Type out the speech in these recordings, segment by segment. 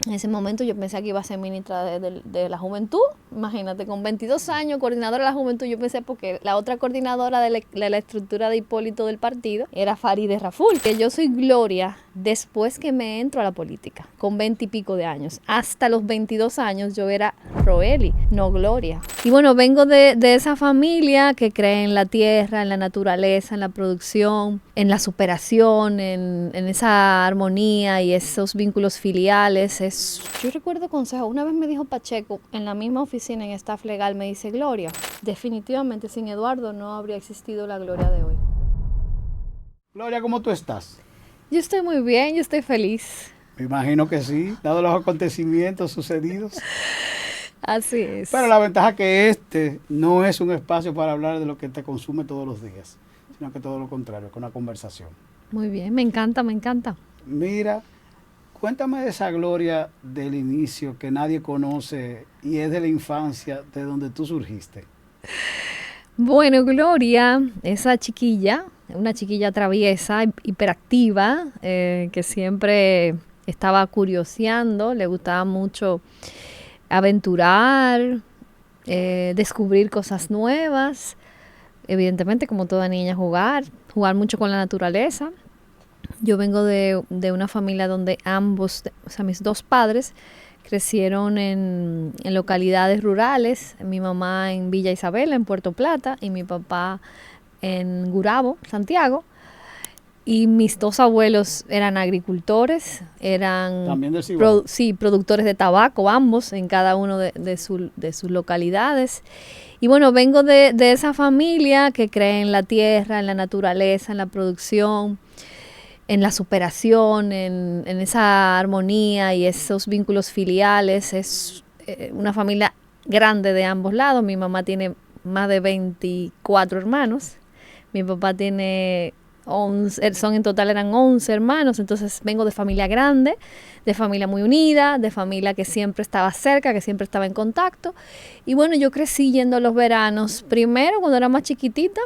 En ese momento yo pensé que iba a ser ministra de la Juventud. Imagínate, con 22 años, coordinadora de la Juventud, yo pensé porque la otra coordinadora de la estructura de Hipólito del partido era Farideh Raful, que yo soy Gloria después que me entro a la política, con 20 y pico de años. Hasta los 22 años yo era Roeli, no Gloria. Y bueno, vengo de esa familia que cree en la tierra, en la naturaleza, en la producción, en la superación, en esa armonía y esos vínculos filiales. Yo recuerdo consejo, una vez me dijo Pacheco en la misma oficina en staff legal, me dice: Gloria, definitivamente sin Eduardo no habría existido la Gloria de hoy. Gloria, ¿cómo tú estás? Yo estoy muy bien, yo estoy feliz. Me imagino que sí, dado los acontecimientos sucedidos. Así es. Pero la ventaja es que este no es un espacio para hablar de lo que te consume todos los días, sino que todo lo contrario, que una conversación. Muy bien, me encanta, me encanta. Mira, cuéntame de esa Gloria del inicio que nadie conoce y es de la infancia, de donde tú surgiste. Bueno, Gloria, esa chiquilla, una chiquilla traviesa, hiperactiva, que siempre estaba curioseando, le gustaba mucho aventurar, descubrir cosas nuevas, evidentemente como toda niña jugar mucho con la naturaleza. Yo vengo de una familia donde ambos, o sea, mis dos padres crecieron en localidades rurales, mi mamá en Villa Isabela, en Puerto Plata, y mi papá en Gurabo, Santiago. Y mis dos abuelos eran agricultores, eran ¿También del Cibao? sí, productores de tabaco, ambos, en cada uno de sus localidades. Y bueno, vengo de esa familia que cree en la tierra, en la naturaleza, en la producción, en la superación, en esa armonía y esos vínculos filiales. Es una familia grande de ambos lados. Mi mamá tiene más de 24 hermanos. Mi papá tiene 11, en total eran 11 hermanos. Entonces vengo de familia grande, de familia muy unida, de familia que siempre estaba cerca, que siempre estaba en contacto. Y bueno, yo crecí yendo los veranos, primero cuando era más chiquitita,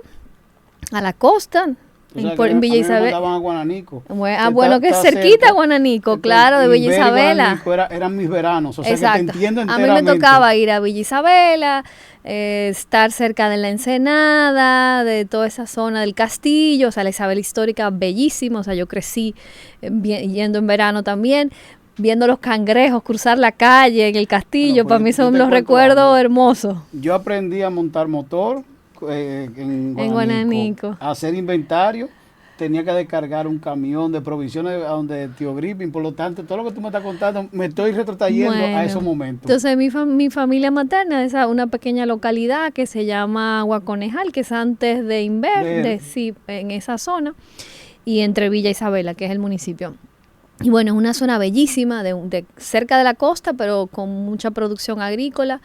a la costa. En Villa Isabel. A Guananico. Bueno, que cerquita a Guananico, claro, de Villa Isabela. Eran mis veranos, o sea, exacto, que te entiendo A enteramente. mí me tocaba ir a Villa Isabela, estar cerca de la Ensenada, de toda esa zona del castillo, o sea, la Isabel histórica, bellísima, o sea, yo crecí yendo en verano también, viendo los cangrejos, cruzar la calle en el castillo, para mí son los recuerdos hermosos. Yo aprendí a montar motor en Guananico. A hacer inventario, tenía que descargar un camión de provisiones a donde Tío Gripping, por lo tanto, todo lo que tú me estás contando, me estoy retrotrayendo a esos momentos. Entonces, mi familia materna es una pequeña localidad que se llama Guaconejal, que es antes de Inverde, sí, en esa zona, y entre Villa Isabela, que es el municipio. Y bueno, es una zona bellísima, cerca de la costa, pero con mucha producción agrícola.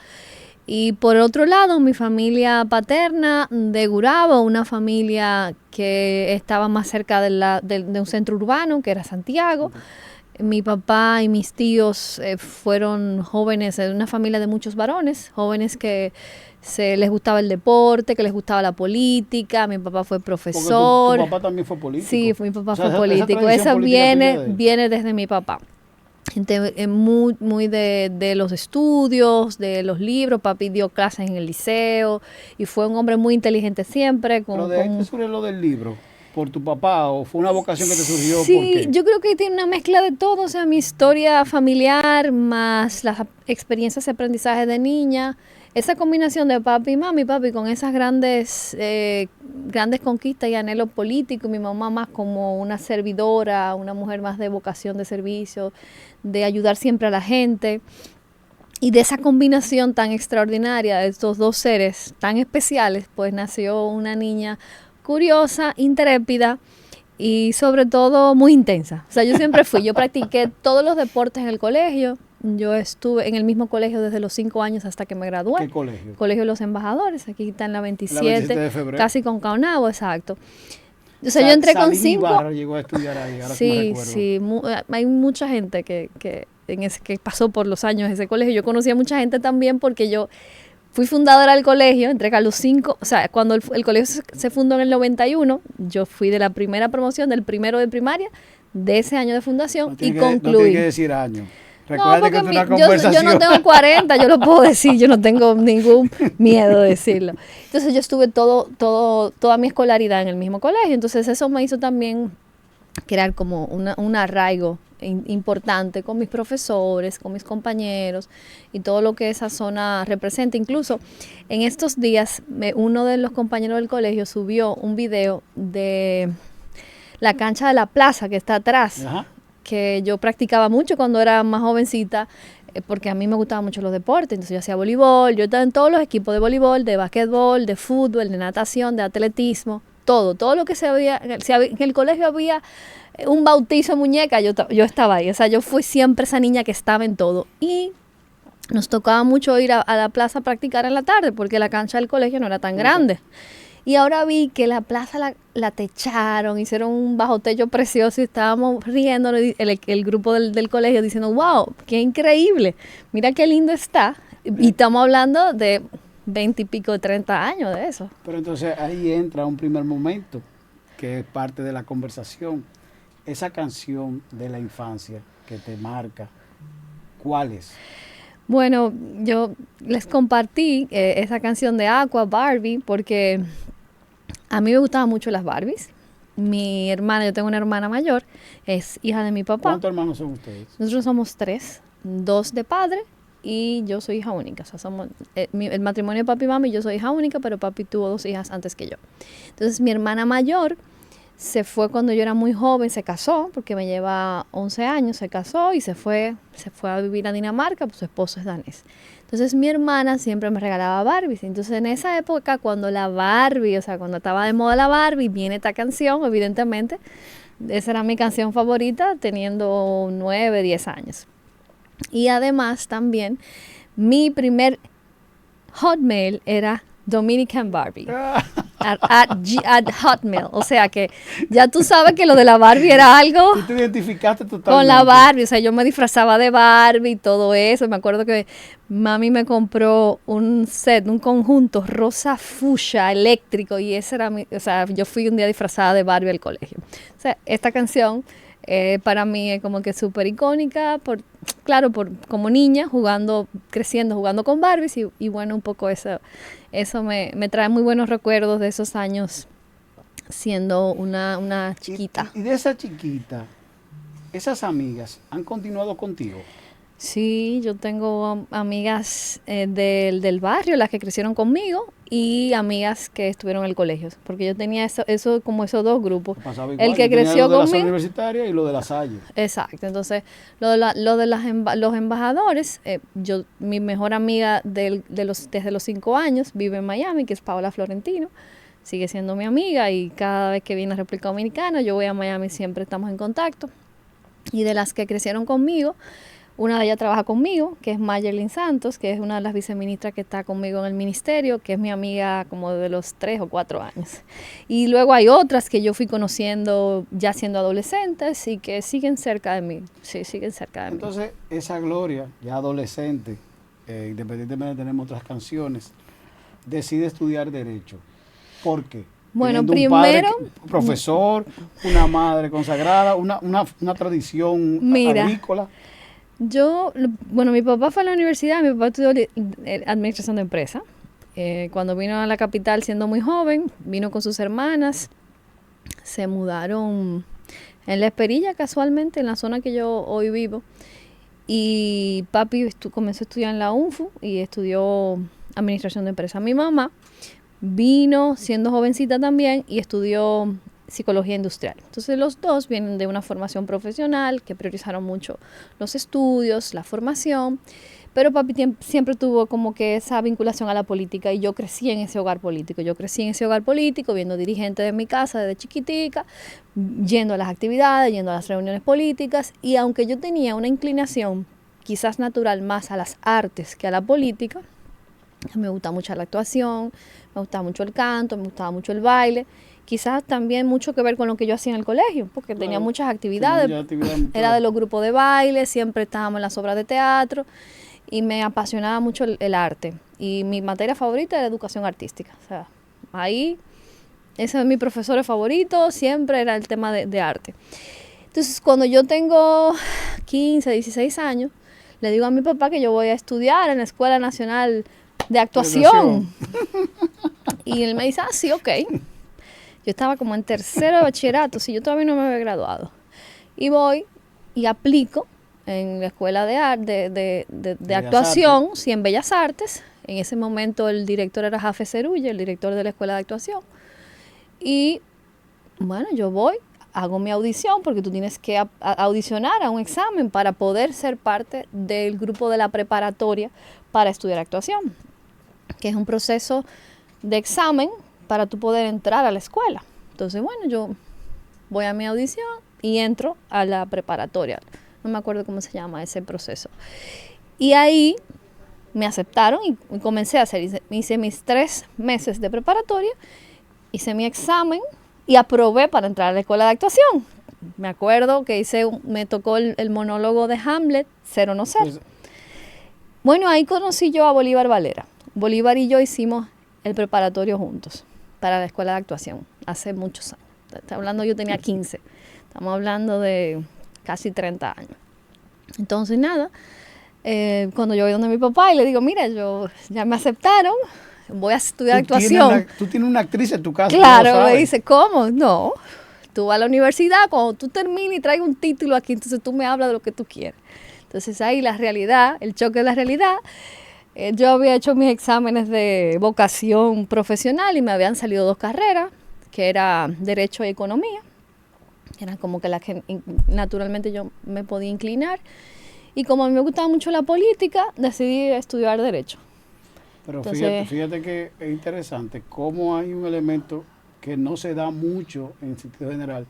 Y por otro lado, mi familia paterna de Gurabo, una familia que estaba más cerca de un centro urbano, que era Santiago. Mi papá y mis tíos fueron jóvenes, una familia de muchos varones, jóvenes que les gustaba el deporte, que les gustaba la política. Mi papá fue profesor. ¿Tu papá también fue político? Sí, mi papá fue político. Esa viene desde mi papá. Gente muy de los estudios, de los libros. Papi dio clases en el liceo y fue un hombre muy inteligente siempre. ¿Pero de qué surge lo del libro? ¿Por tu papá o fue una vocación que te surgió? Sí, ¿por qué? Yo creo que tiene una mezcla de todo, o sea, mi historia familiar más las experiencias de aprendizaje de niña. Esa combinación de papi y mami, papi con esas grandes conquistas y anhelos políticos, mi mamá más como una servidora, una mujer más de vocación de servicio, de ayudar siempre a la gente. Y de esa combinación tan extraordinaria de estos dos seres tan especiales, pues nació una niña curiosa, intrépida y sobre todo muy intensa. O sea, yo siempre yo practiqué todos los deportes en el colegio. Yo estuve en el mismo colegio desde los 5 años hasta que me gradué. ¿Qué colegio? Colegio de los Embajadores, aquí está en la 27, la 27 de febrero. Casi con Caonabo, exacto. O sea, yo entré con 5. Ibarra llegó a estudiar ahí, ahora sí, hay mucha gente que pasó por los años ese colegio. Yo conocí a mucha gente también porque yo fui fundadora del colegio, entré a los 5, o sea, cuando el colegio se fundó en el 91, yo fui de la primera promoción, del primero de primaria, de ese año de fundación y concluí. No tiene que decir año. Recuerda que es una yo conversación. no tengo 40, yo lo puedo decir, yo no tengo ningún miedo de decirlo. Entonces yo estuve toda mi escolaridad en el mismo colegio, entonces eso me hizo también crear como un arraigo importante con mis profesores, con mis compañeros y todo lo que esa zona representa. Incluso en estos días uno de los compañeros del colegio subió un video de la cancha de la plaza que está atrás. Ajá. Que yo practicaba mucho cuando era más jovencita, porque a mí me gustaban mucho los deportes. Entonces yo hacía voleibol, yo estaba en todos los equipos de voleibol, de básquetbol, de fútbol, de natación, de atletismo, todo lo que en el colegio había un bautizo de muñeca, yo estaba ahí. O sea, yo fui siempre esa niña que estaba en todo. Y nos tocaba mucho ir a la plaza a practicar en la tarde, porque la cancha del colegio no era tan grande. Y ahora vi que la plaza la techaron, hicieron un bajo techo precioso y estábamos riendo el grupo del colegio diciendo, wow, qué increíble, mira qué lindo está. Y estamos hablando de 20 y pico, 30 años de eso. Pero entonces ahí entra un primer momento que es parte de la conversación. Esa canción de la infancia que te marca, ¿cuál es? Bueno, yo les compartí esa canción de Aqua, Barbie, porque a mí me gustaban mucho las Barbies. Mi hermana, yo tengo una hermana mayor, es hija de mi papá. ¿Cuántos hermanos son ustedes? Nosotros somos 3, 2 de padre y yo soy hija única. O sea, somos el matrimonio de papi y mami, yo soy hija única, pero papi tuvo 2 hijas antes que yo. Entonces mi hermana mayor se fue cuando yo era muy joven, se casó, porque me lleva 11 años, se casó y se fue a vivir a Dinamarca, pues su esposo es danés. Entonces mi hermana siempre me regalaba Barbies. Entonces en esa época, cuando la Barbie, o sea, cuando estaba de moda la Barbie, viene esta canción, evidentemente. Esa era mi canción favorita, teniendo 9, 10 años. Y además también, mi primer Hotmail era Dominican Barbie. At Hotmail. O sea que ya tú sabes que lo de la Barbie era algo. Tú te identificaste totalmente con la Barbie. O sea, yo me disfrazaba de Barbie y todo eso. Me acuerdo que mami me compró un conjunto rosa fucsia eléctrico. Y ese era o sea, yo fui un día disfrazada de Barbie al colegio. O sea, esta canción para mí es como que súper icónica. Como niña, creciendo, jugando con Barbies. Y bueno, un poco eso me trae muy buenos recuerdos de esos años siendo una chiquita. Y de esa chiquita, esas amigas han continuado contigo. Sí, yo tengo amigas del barrio, las que crecieron conmigo, y amigas que estuvieron en el colegio, porque yo tenía eso como esos 2 grupos. El que creció conmigo. Lo de la universitaria y lo de la Salle. Exacto, entonces lo de los embajadores, mi mejor amiga desde los 5 años vive en Miami, que es Paola Florentino, sigue siendo mi amiga y cada vez que viene a República Dominicana, yo voy a Miami, siempre estamos en contacto. Y de las que crecieron conmigo, una de ellas trabaja conmigo, que es Mayerlin Santos, que es una de las viceministras que está conmigo en el ministerio, que es mi amiga como de los 3 o 4 años. Y luego hay otras que yo fui conociendo ya siendo adolescentes y que siguen cerca de mí. Sí, siguen cerca de mí. Entonces, esa Gloria, ya adolescente, independientemente de tener otras canciones, decide estudiar Derecho. ¿Por qué? Bueno, primero, un padre profesor, una madre consagrada, una tradición agrícola. Mi papá fue a la universidad, mi papá estudió administración de empresa. Cuando vino a la capital siendo muy joven, vino con sus hermanas, se mudaron en La Esperilla casualmente, en la zona que yo hoy vivo. Y papi comenzó a estudiar en la UNFU y estudió administración de empresa. Mi mamá vino siendo jovencita también y estudió psicología industrial. Entonces los dos vienen de una formación profesional que priorizaron mucho los estudios, la formación, pero papi siempre tuvo como que esa vinculación a la política y yo crecí en ese hogar político. Viendo dirigentes de mi casa desde chiquitica, yendo a las actividades, yendo a las reuniones políticas, y aunque yo tenía una inclinación quizás natural más a las artes que a la política, me gusta mucho la actuación, me gustaba mucho el canto, me gustaba mucho el baile. Quizás también mucho que ver con lo que yo hacía en el colegio, porque tenía muchas actividades. Era de los grupos de baile, siempre estábamos en las obras de teatro y me apasionaba mucho el arte. Y mi materia favorita era educación artística. O sea, ahí, ese es mi profesor favorito, siempre era el tema de arte. Entonces, cuando yo tengo 15, 16 años, le digo a mi papá que yo voy a estudiar en la Escuela Nacional de Actuación. Y él me dice, sí, ok. Yo estaba como en tercero de bachillerato, si yo todavía no me había graduado. Y voy y aplico en la Escuela de Actuación, sí, en Bellas Artes. En ese momento el director era Jafe Cerulle, el director de la Escuela de Actuación. Y bueno, yo voy, hago mi audición, porque tú tienes que audicionar a un examen para poder ser parte del grupo de la preparatoria para estudiar actuación, que es un proceso de examen para tú poder entrar a la escuela. Entonces, bueno, yo voy a mi audición y entro a la preparatoria. No me acuerdo cómo se llama ese proceso. Y ahí me aceptaron y comencé a hacer. Hice mis 3 meses de preparatoria, hice mi examen y aprobé para entrar a la escuela de actuación. Me acuerdo que me tocó el monólogo de Hamlet, Ser o no ser. Bueno, ahí conocí yo a Bolívar Valera. Bolívar y yo hicimos el preparatorio juntos para la escuela de actuación hace muchos años. Está hablando, yo tenía 15. Estamos hablando de casi 30 años. Entonces, nada, cuando yo voy donde mi papá y le digo, mira, ya me aceptaron, voy a estudiar actuación. Tú tienes una actriz en tu casa. Claro, me dice, ¿cómo? No, tú vas a la universidad, cuando tú termines y traigas un título aquí, entonces tú me hablas de lo que tú quieres. Entonces ahí la realidad, el choque de la realidad. Yo había hecho mis exámenes de vocación profesional y me habían salido 2 carreras, que era Derecho y Economía, que eran como que las que naturalmente yo me podía inclinar. Y como a mí me gustaba mucho la política, decidí estudiar Derecho. Pero entonces, fíjate que es interesante cómo hay un elemento que no se da mucho en sentido general,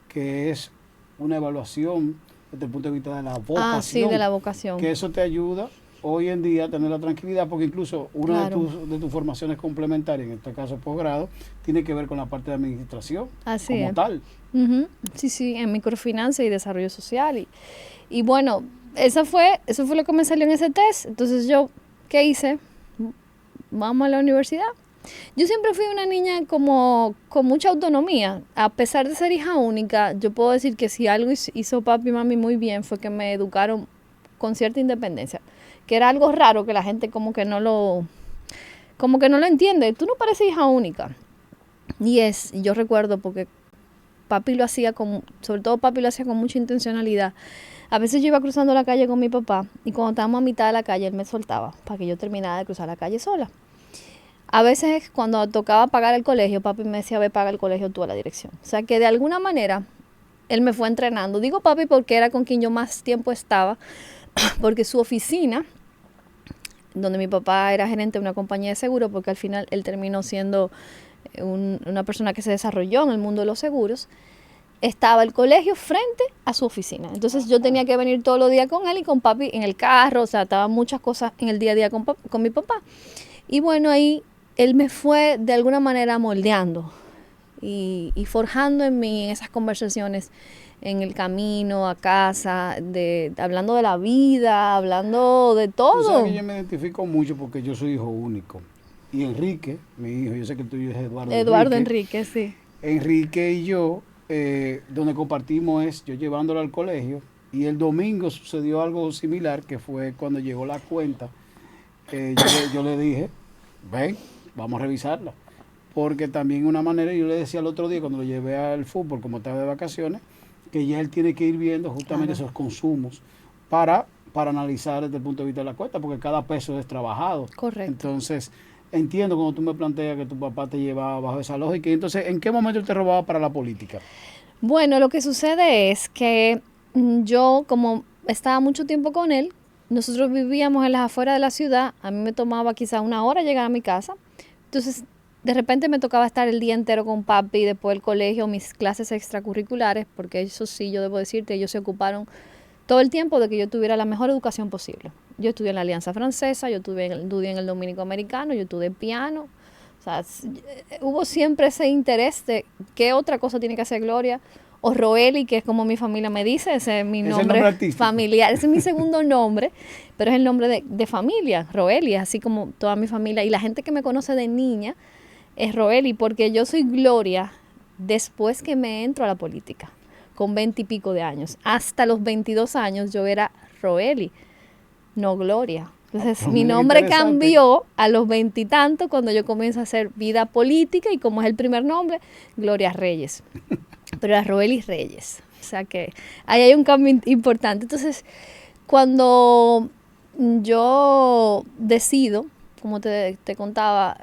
que es una evaluación desde el punto de vista de la vocación. Sí, de la vocación. Que eso te ayuda hoy en día a tener la tranquilidad, porque incluso una de tus formaciones complementarias, en este caso posgrado, tiene que ver con la parte de administración. Así como es. tal. Sí, en microfinanza y desarrollo social. Y bueno, eso fue lo que me salió en ese test. Entonces yo, ¿qué hice? Vamos a la universidad. Yo siempre fui una niña como con mucha autonomía. A pesar de ser hija única, yo puedo decir que si algo hizo papi y mami muy bien fue que me educaron con cierta independencia, que era algo raro que la gente como que no lo entiende. Tú no pareces hija única. Y yo recuerdo porque papi lo hacía sobre todo papi lo hacía con mucha intencionalidad. A veces yo iba cruzando la calle con mi papá y cuando estábamos a mitad de la calle él me soltaba para que yo terminara de cruzar la calle sola. A veces cuando tocaba pagar el colegio, papi me decía, ve, paga el colegio tú a la dirección. O sea que de alguna manera él me fue entrenando. Digo papi porque era con quien yo más tiempo estaba, porque su oficina, donde mi papá era gerente de una compañía de seguros, porque al final él terminó siendo una persona que se desarrolló en el mundo de los seguros, estaba el colegio frente a su oficina. Entonces yo tenía que venir todos los días con él y con papi en el carro, o sea, estaban muchas cosas en el día a día con mi papá. Y bueno, ahí él me fue de alguna manera moldeando y forjando en mí esas conversaciones en el camino a casa, hablando de la vida, hablando de todo. Tú sabes que yo me identifico mucho porque yo soy hijo único. Y Enrique, mi hijo, yo sé que el tuyo es Eduardo Enrique, sí. Enrique y yo, donde compartimos yo llevándolo al colegio, y el domingo sucedió algo similar, que fue cuando llegó la cuenta. Yo le dije, ven, vamos a revisarla. Porque también una manera, yo le decía el otro día cuando lo llevé al fútbol, como estaba de vacaciones, que ya él tiene que ir viendo justamente esos consumos para analizar desde el punto de vista de la cuenta, porque cada peso es trabajado. Correcto. Entonces, entiendo cuando tú me planteas que tu papá te llevaba bajo esa lógica. Y entonces, ¿en qué momento él te robaba para la política? Bueno, lo que sucede es que yo, como estaba mucho tiempo con él, nosotros vivíamos en las afueras de la ciudad, a mí me tomaba quizá 1 hora llegar a mi casa, entonces de repente me tocaba estar el día entero con papi y después el colegio, mis clases extracurriculares, porque eso sí, yo debo decirte, ellos se ocuparon todo el tiempo de que yo tuviera la mejor educación posible. Yo estudié en la Alianza Francesa, yo estudié en el Dominico Americano, yo estudié piano. O sea, hubo siempre ese interés de qué otra cosa tiene que hacer Gloria. O Roeli, que es como mi familia me dice, ese es mi nombre familiar. Ese es mi segundo nombre, pero es el nombre de familia, Roeli, así como toda mi familia. Y la gente que me conoce de niña es Roeli, porque yo soy Gloria después que me entro a la política, con 20 y pico de años. Hasta los 22 años yo era Roeli. No, Gloria. Entonces, Pero mi mira qué nombre interesante. cambió a los 20 y tantos cuando yo comienzo a hacer vida política y como es el primer nombre, Gloria Reyes. Pero era Roelis Reyes. O sea que ahí hay un cambio importante. Entonces, cuando yo decido, como te contaba,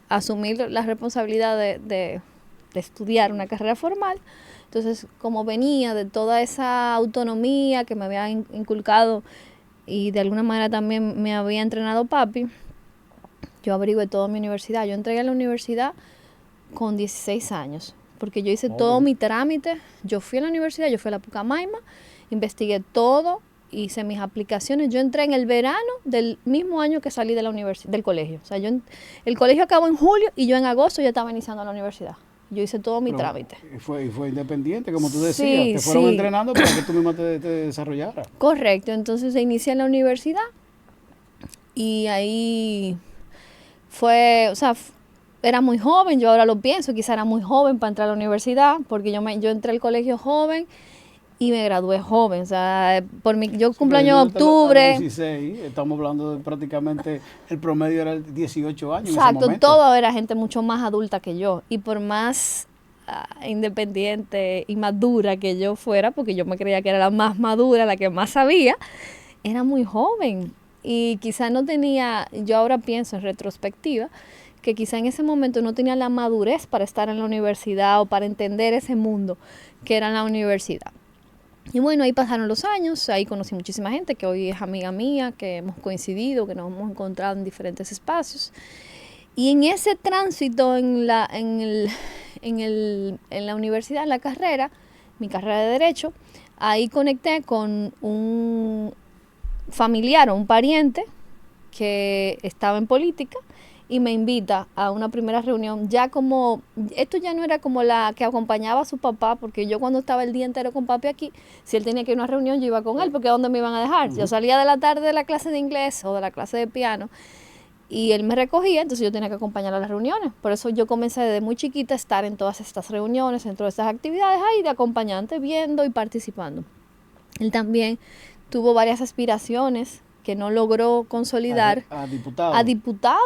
asumir la responsabilidad de estudiar una carrera formal, entonces como venía de toda esa autonomía que me había inculcado y de alguna manera también me había entrenado papi, yo averigué toda mi universidad. Yo entré a la universidad con 16 años, porque yo hice todo Joven. mi trámite. Yo fui a la universidad, yo fui a la Pucamaima, investigué todo, hice mis aplicaciones. Yo entré en el verano del mismo año que salí de la universidad, del colegio. O sea, el colegio acabó en julio y yo en agosto ya estaba iniciando la universidad. Yo hice todo mi Pero, trámite. y fue independiente, como tú decías. Sí, Te fueron sí. entrenando para que tú misma te desarrollaras. Correcto, entonces inicié en la universidad y ahí fue, o sea, era muy joven, yo ahora lo pienso, quizá era muy joven para entrar a la universidad, porque yo entré al colegio joven y me gradué joven, o sea, yo Sí, cumplo pero año yo en octubre, 16, estamos hablando de prácticamente, el promedio era 18 años en ese exacto, momento. todo era gente mucho más adulta que yo, y por más independiente y madura que yo fuera, porque yo me creía que era la más madura, la que más sabía, era muy joven, y quizá no tenía, yo ahora pienso en retrospectiva, que quizá en ese momento no tenía la madurez para estar en la universidad o para entender ese mundo que era la universidad. Y bueno, ahí pasaron los años, ahí conocí muchísima gente que hoy es amiga mía, que hemos coincidido, que nos hemos encontrado en diferentes espacios. Y en ese tránsito en la universidad, en la carrera, mi carrera de Derecho, ahí conecté con un familiar o un pariente que estaba en política y me invita a una primera reunión, ya como, esto ya no era como la que acompañaba a su papá, porque yo cuando estaba el día entero con papi aquí, si él tenía que ir a una reunión, yo iba con él, porque ¿a dónde me iban a dejar? Yo salía de la tarde de la clase de inglés o de la clase de piano, y él me recogía, entonces yo tenía que acompañarlo a las reuniones. Por eso yo comencé desde muy chiquita a estar en todas estas reuniones, en todas estas actividades, ahí de acompañante, viendo y participando. Él también tuvo varias aspiraciones que no logró consolidar. A diputado. A diputado,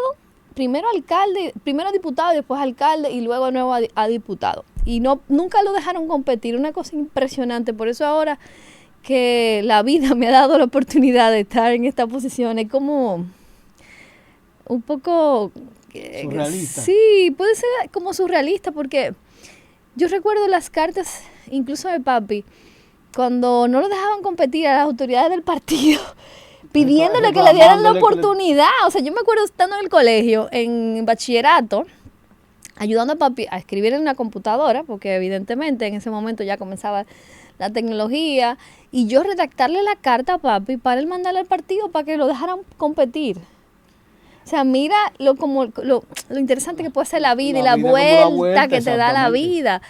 primero alcalde, primero diputado y después alcalde y luego de nuevo a diputado. Y nunca lo dejaron competir, una cosa impresionante. Por eso ahora que la vida me ha dado la oportunidad de estar en esta posición, es como un poco surrealista. Sí, puede ser como surrealista, porque yo recuerdo las cartas, incluso de papi, cuando no lo dejaban competir a las autoridades del partido, pidiéndole que le dieran la oportunidad. O sea, yo me acuerdo estando en el colegio, en bachillerato, ayudando a papi a escribir en una computadora, porque evidentemente en ese momento ya comenzaba la tecnología, y yo redactarle la carta a papi para él mandarle al partido para que lo dejaran competir. O sea, mira lo interesante que puede ser la vida y la vuelta que te da la vida.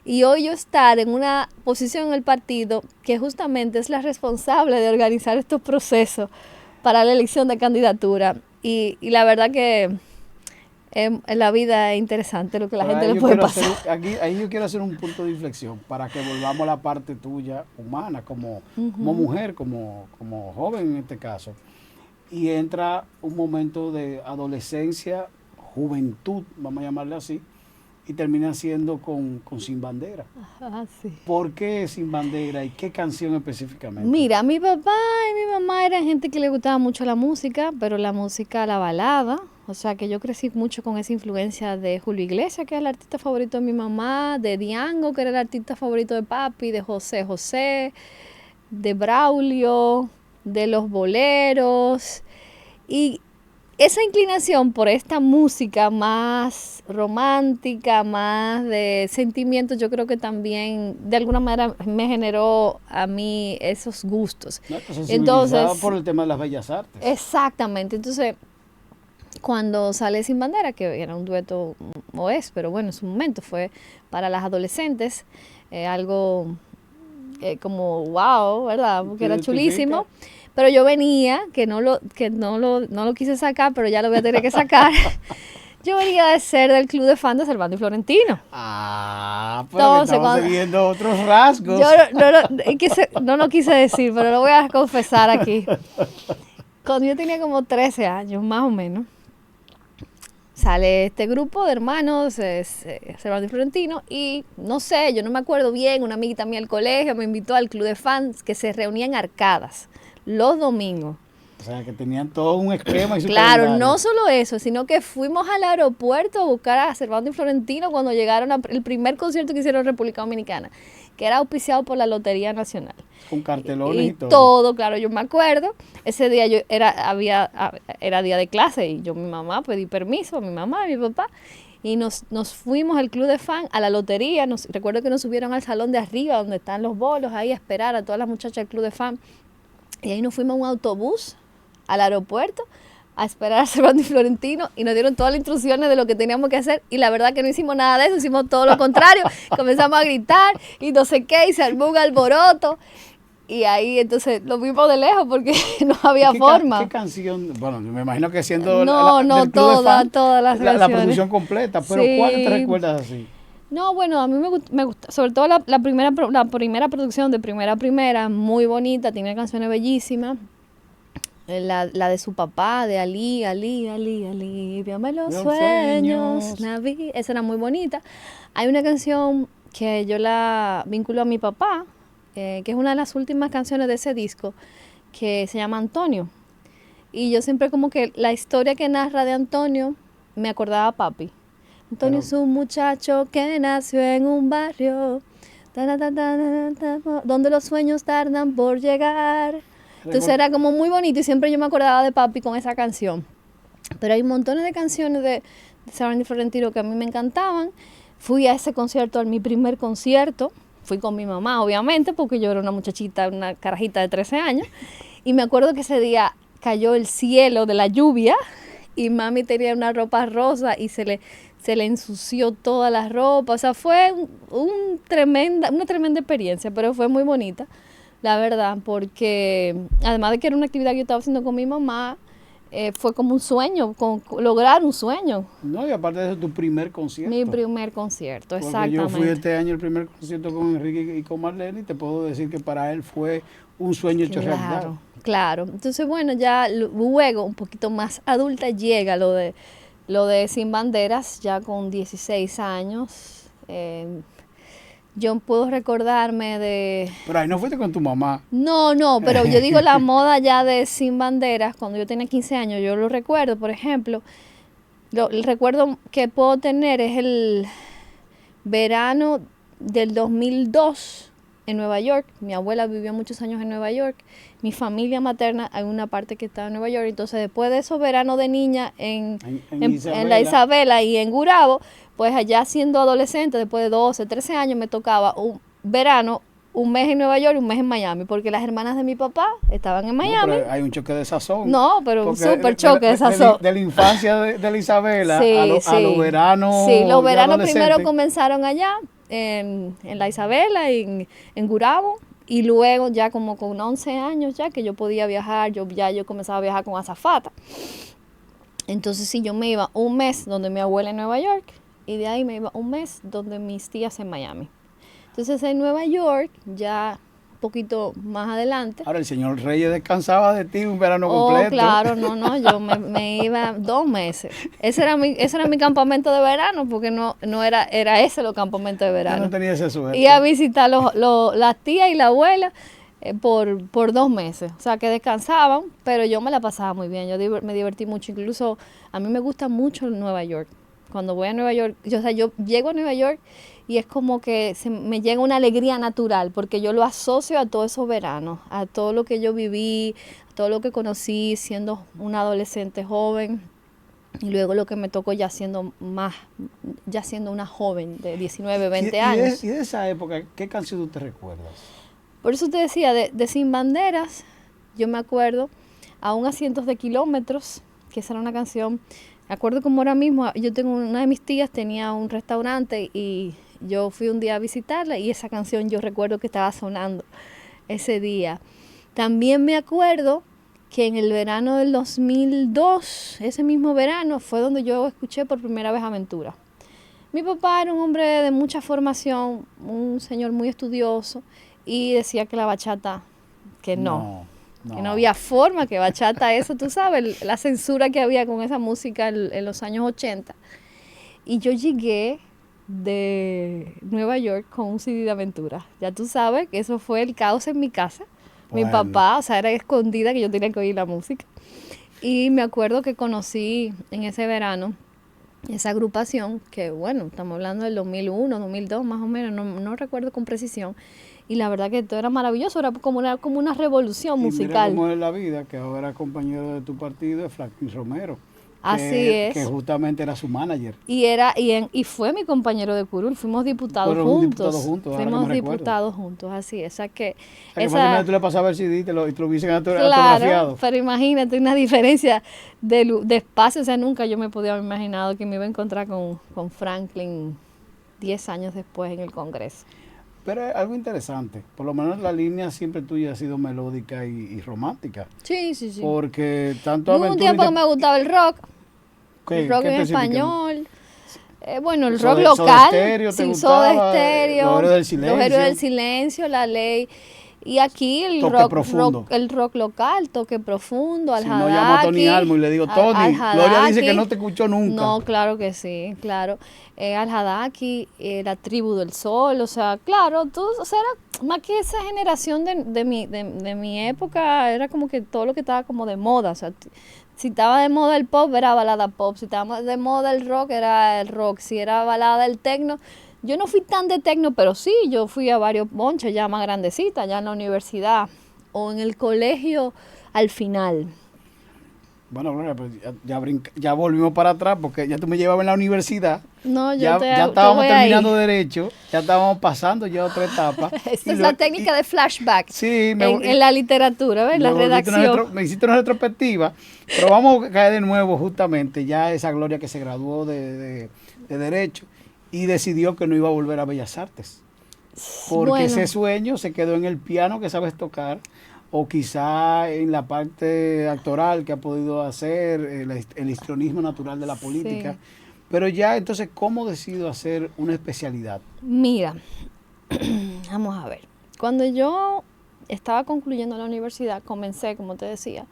Y hoy yo estar en una posición en el partido que justamente es la responsable de organizar estos procesos para la elección de candidatura. Y la verdad que en la vida es interesante lo que la gente le puede pasar. Ahí yo quiero hacer un punto de inflexión para que volvamos a la parte tuya humana, como mujer, como joven en este caso. Y entra un momento de adolescencia, juventud, vamos a llamarle así, y termina siendo con Sin Bandera. Ajá, sí. ¿Por qué Sin Bandera y qué canción específicamente? Mira, mi papá y mi mamá eran gente que le gustaba mucho la música, pero la música, la balada. O sea que yo crecí mucho con esa influencia de Julio Iglesias, que es el artista favorito de mi mamá, de Diango, que era el artista favorito de papi, de José José, de Braulio, de los boleros. Y esa inclinación por esta música más romántica, más de sentimientos, yo creo que también de alguna manera me generó a mí esos gustos. No, entonces, por el tema de las bellas artes. Exactamente. Entonces, cuando sale Sin Bandera, que era un dueto, o es, pero bueno, en su momento fue para las adolescentes, algo como wow, ¿verdad? Porque era chulísimo. Pero yo venía, que no lo quise sacar, pero ya lo voy a tener que sacar. Yo venía de ser del club de fans de Servando y Florentino. Ah, pero entonces, estamos viendo otros rasgos. Yo no lo quise decir, pero lo voy a confesar aquí. Cuando yo tenía como 13 años, más o menos, sale este grupo de hermanos, Cervantes y Florentino, y no sé, yo no me acuerdo bien, una amiguita mía del colegio me invitó al club de fans que se reunía en Arcadas los domingos. O sea, que tenían todo un esquema y su Claro, calendario. no solo eso, sino que fuimos al aeropuerto a buscar a Cervantes y Florentino cuando llegaron el primer concierto que hicieron en República Dominicana, que era auspiciado por la Lotería Nacional. Con cartelones y todo. Todo, claro, yo me acuerdo. Ese día era día de clase y yo, mi mamá, pedí permiso a mi mamá y mi papá. Y nos fuimos al club de fan, a la lotería. Recuerdo que nos subieron al salón de arriba, donde están los bolos, ahí a esperar a todas las muchachas del club de fan. Y ahí nos fuimos a un autobús al aeropuerto a esperar a Cervantes y Florentino y nos dieron todas las instrucciones de lo que teníamos que hacer y la verdad que no hicimos nada de eso, hicimos todo lo contrario, comenzamos a gritar y no sé qué y se armó un alboroto y ahí entonces lo vimos de lejos porque no había forma. ¿Qué canción? Bueno, me imagino que siendo del club de fan, todas las la producción completa, pero sí. ¿Cuál te recuerdas así? No, bueno, a mí me gusta, sobre todo la primera producción de Primera, muy bonita, tiene canciones bellísimas. La de su papá, de Ali, víame los sueños, Naví, esa era muy bonita. Hay una canción que yo la vinculo a mi papá, que es una de las últimas canciones de ese disco, que se llama Antonio. Y yo siempre como que la historia que narra de Antonio, me acordaba a papi. Antonio es un muchacho que nació en un barrio, donde los sueños tardan por llegar. Entonces era como muy bonito y siempre yo me acordaba de papi con esa canción. Pero hay montones de canciones de Cervantes y Florentino que a mí me encantaban. Fui a ese concierto, a mi primer concierto. Fui con mi mamá, obviamente, porque yo era una muchachita, una carajita de 13 años. Y me acuerdo que ese día cayó el cielo de la lluvia y mami tenía una ropa rosa y se le ensució toda la ropa. O sea, fue una tremenda experiencia, pero fue muy bonita. La verdad, porque además de que era una actividad que yo estaba haciendo con mi mamá, fue como un sueño, lograr un sueño. No, y aparte de eso, tu primer concierto. Mi primer concierto, porque exactamente. Yo fui este año el primer concierto con Enrique y con Marlene y te puedo decir que para él fue un sueño hecho realidad. Claro. Entonces, bueno, ya luego, un poquito más adulta, llega lo de Sin Banderas, ya con 16 años. Yo puedo recordarme de... Pero ahí no fuiste con tu mamá. No, pero yo digo la moda ya de Sin Banderas, cuando yo tenía 15 años, yo lo recuerdo, por ejemplo, el recuerdo que puedo tener es el verano del 2002 en Nueva York. Mi abuela vivió muchos años en Nueva York, mi familia materna, hay una parte que estaba en Nueva York, entonces después de esos veranos de niña en la Isabela y en Gurabo, pues allá siendo adolescente, después de 12, 13 años, me tocaba un verano, un mes en Nueva York y un mes en Miami, porque las hermanas de mi papá estaban en Miami. No, pero hay un choque de sazón. No, pero un súper choque de sazón. De la infancia de la Isabela a los veranos. Sí, los veranos primero comenzaron allá, en la Isabela y en Gurabo, y luego ya como con 11 años ya que yo podía viajar, yo comenzaba a viajar con azafata. Entonces sí, yo me iba un mes donde mi abuela en Nueva York, y de ahí me iba un mes donde mis tías en Miami. Entonces en Nueva York, ya un poquito más adelante. Ahora el señor Reyes descansaba de ti un verano completo. Claro, no, yo me iba 2 meses. Ese era mi campamento de verano, porque no era ese los campamentos de verano. Yo no tenía esa suerte. Y a visitar las tías y la abuela por 2 meses. O sea, que descansaban, pero yo me la pasaba muy bien. Yo me divertí mucho. Incluso a mí me gusta mucho Nueva York. Cuando voy a Nueva York, yo llego a Nueva York y es como que me llega una alegría natural, porque yo lo asocio a todos esos veranos, a todo lo que yo viví, a todo lo que conocí siendo una adolescente joven, y luego lo que me tocó ya siendo una joven de 19, 20 años. ¿Y de esa época, qué canción tú te recuerdas? Por eso te decía, de Sin Banderas, yo me acuerdo, Aún a cientos de kilómetros, que esa era una canción. Me acuerdo como ahora mismo, una de mis tías tenía un restaurante y yo fui un día a visitarla y esa canción yo recuerdo que estaba sonando ese día. También me acuerdo que en el verano del 2002, ese mismo verano, fue donde yo escuché por primera vez Aventura. Mi papá era un hombre de mucha formación, un señor muy estudioso, y decía que la bachata, que no. que no había forma, que bachata, eso, tú sabes, la censura que había con esa música en los años 80. Y yo llegué de Nueva York con un CD de aventura. Ya tú sabes que eso fue el caos en mi casa. Bueno. Mi papá, o sea, era escondida que yo tenía que oír la música. Y me acuerdo que conocí en ese verano esa agrupación, que bueno, estamos hablando del 2001, 2002 más o menos, no recuerdo con precisión. Y la verdad que todo era maravilloso, era como una revolución musical. Mira cómo es la vida, que ahora compañero de tu partido es Franklin Romero. Así es. Que justamente era su manager. Y fue mi compañero de curul, fuimos diputados juntos. Fuimos diputados juntos, así es. O sea que fácilmente tú le pasabas el CD y te lo hubiesen autografiado. Claro, pero imagínate una diferencia de espacio. O sea, nunca yo me podía haber imaginado que me iba a encontrar con Franklin 10 años después en el Congreso. Pero es algo interesante, por lo menos la línea siempre tuya ha sido melódica y romántica. Sí. Porque tanto hubo un tiempo que me gustaba el rock. El rock en español. Bueno, el rock local. Soda Stereo, Los Héroes del Silencio, La Ley. Y aquí el rock local, Toque Profundo, Al Hadaki. Si no llamo a Tony Almo y le digo, Tony, Gloria dice que no te escuchó nunca. No, claro que sí, claro. Al Hadaki, La Tribu del Sol, o sea, claro, o sea, era más que esa generación de mi época, era como que todo lo que estaba como de moda, o sea, si estaba de moda el pop, era balada pop, si estaba de moda el rock, era el rock, si era balada el techno. Yo no fui tan de tecno, pero sí, yo fui a varios bonches ya más grandecitas, ya en la universidad o en el colegio al final. Bueno, Gloria, pues ya volvimos para atrás porque ya tú me llevabas en la universidad. No, ya estábamos terminando derecho, ya estábamos pasando ya otra etapa. Esa es la técnica de flashback sí, en la literatura, ¿ves? La redacción. Me hiciste una retrospectiva, pero vamos a caer de nuevo justamente ya esa Gloria que se graduó de derecho y decidió que no iba a volver a Bellas Artes. Porque ese sueño se quedó en el piano que sabes tocar, o quizá en la parte actoral que ha podido hacer, el histrionismo natural de la política. Sí. Pero ya, entonces, ¿cómo decido hacer una especialidad? Mira, vamos a ver. Cuando yo estaba concluyendo la universidad, comencé, como te decía,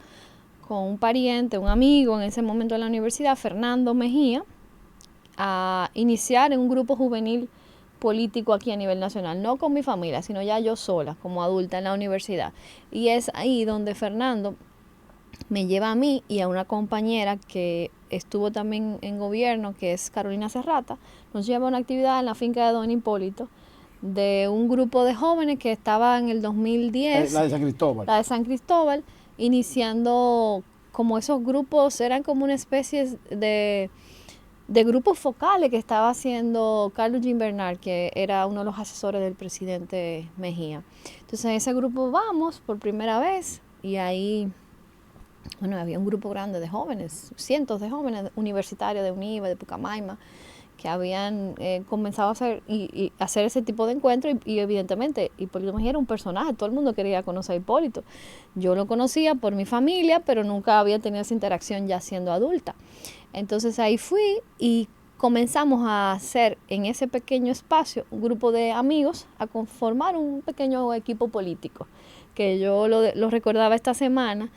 con un pariente, un amigo en ese momento de la universidad, Fernando Mejía, a iniciar en un grupo juvenil político aquí a nivel nacional, no con mi familia, sino ya yo sola, como adulta en la universidad. Y es ahí donde Fernando me lleva a mí y a una compañera que estuvo también en gobierno, que es Carolina Serrata, nos lleva a una actividad en la finca de Don Hipólito, de un grupo de jóvenes que estaba en el 2010. La de San Cristóbal. La de San Cristóbal, iniciando como esos grupos, eran como una especie de grupos focales que estaba haciendo Carlos Jim Bernard, que era uno de los asesores del presidente Mejía. Entonces, en ese grupo vamos por primera vez y ahí, bueno, había un grupo grande de jóvenes, cientos de jóvenes universitarios de UNIVA, de Pucamaima, que habían comenzado a hacer ese tipo de encuentros y evidentemente Hipólito Mejía era un personaje, todo el mundo quería conocer a Hipólito. Yo lo conocía por mi familia, pero nunca había tenido esa interacción ya siendo adulta. Entonces ahí fui y comenzamos a hacer en ese pequeño espacio un grupo de amigos, a conformar un pequeño equipo político, que yo lo recordaba esta semana,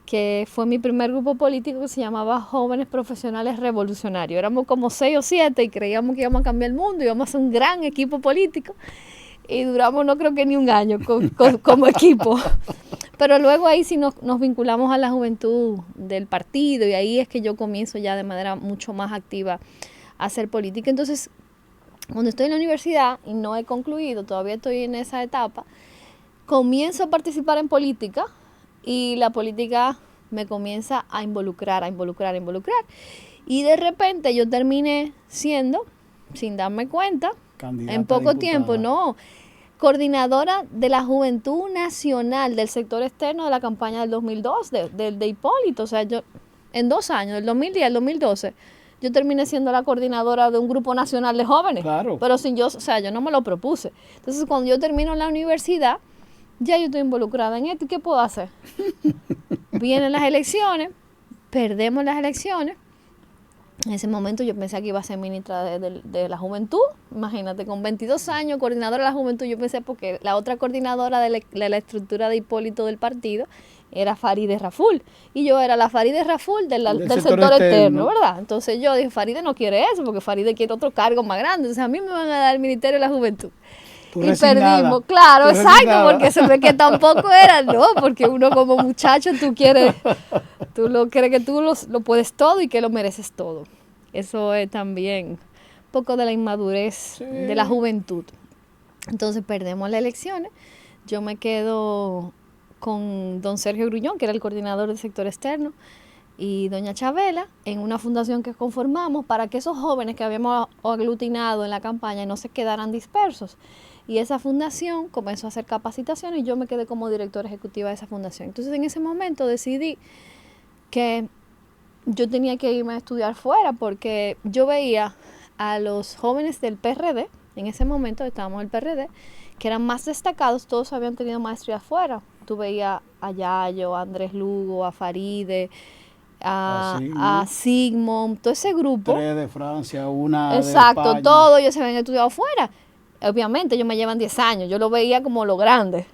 que fue mi primer grupo político que se llamaba Jóvenes Profesionales Revolucionarios. Éramos como 6 o 7 y creíamos que íbamos a cambiar el mundo, íbamos a ser un gran equipo político y duramos no creo que ni un año como equipo. Pero luego ahí sí nos vinculamos a la juventud del partido y ahí es que yo comienzo ya de manera mucho más activa a hacer política. Entonces, cuando estoy en la universidad y no he concluido, todavía estoy en esa etapa, comienzo a participar en política y la política me comienza a involucrar. Y de repente yo terminé siendo, sin darme cuenta, candidata en poco tiempo, coordinadora de la Juventud Nacional del sector externo de la campaña del 2002, de Hipólito. O sea, yo en 2 años, del 2010 al 2012, yo terminé siendo la coordinadora de un grupo nacional de jóvenes. Claro. Pero yo no me lo propuse. Entonces, cuando yo termino la universidad, ya yo estoy involucrada en esto. ¿Y qué puedo hacer? Vienen las elecciones, perdemos las elecciones En ese momento yo pensé que iba a ser ministra de la Juventud. Imagínate, con 22 años, coordinadora de la Juventud, yo pensé porque la otra coordinadora de la estructura de Hipólito del partido era Farideh Raful. Y yo era la Farideh Raful del sector externo, ¿verdad? Entonces yo dije, Farideh no quiere eso, porque Farideh quiere otro cargo más grande. Entonces a mí me van a dar el Ministerio de la Juventud. Y perdimos, claro, exacto, porque se ve que tampoco era, no, porque uno como muchacho tú lo crees que tú lo puedes todo y que lo mereces todo. Eso es también un poco de la inmadurez de la juventud. Entonces perdemos las elecciones, yo me quedo con don Sergio Grullón, que era el coordinador del sector externo, y doña Chabela, en una fundación que conformamos para que esos jóvenes que habíamos aglutinado en la campaña no se quedaran dispersos. Y esa fundación comenzó a hacer capacitaciones y yo me quedé como directora ejecutiva de esa fundación. Entonces en ese momento decidí que yo tenía que irme a estudiar fuera porque yo veía a los jóvenes del PRD, en ese momento estábamos en el PRD, que eran más destacados, todos habían tenido maestría afuera. Tú veías a Yayo, a Andrés Lugo, a Farideh, a Sigmund, todo ese grupo. 3 de Francia, una exacto, de España. todos ellos se habían estudiado fuera. Obviamente ellos me llevan 10 años, yo lo veía como lo grande.